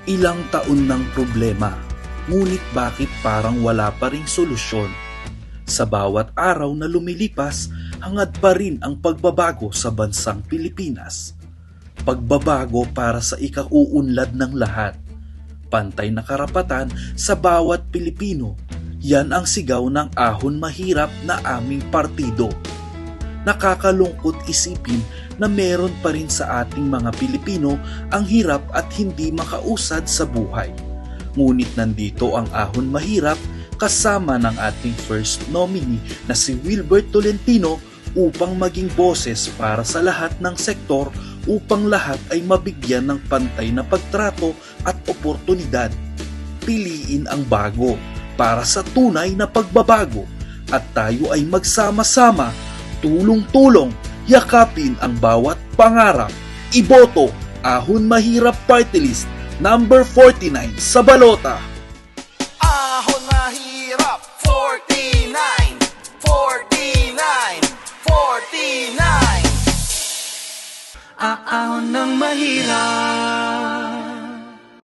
Ilang taon ng problema, ngunit bakit parang wala pa ring solusyon? Sa bawat araw na lumilipas, hangad pa rin ang pagbabago sa bansang Pilipinas. Pagbabago para sa ikauunlad ng lahat. Pantay na karapatan sa bawat Pilipino. Yan ang sigaw ng ahon mahirap na aming partido. Nakakalungkot isipin na meron pa rin sa ating mga Pilipino ang hirap at hindi makausad sa buhay. Ngunit nandito ang ahon mahirap kasama ng ating first nominee na si Wilbert Tolentino upang maging boses para sa lahat ng sektor upang lahat ay mabigyan ng pantay na pagtrato at oportunidad. Piliin ang bago para sa tunay na pagbabago at tayo ay magsama-sama, tulong-tulong, yakapin ang bawat pangarap. Iboto Ahon Mahirap Party List number 49 sa balota. Ahon Mahirap 49, 49, 49. Ahon ng mahirap.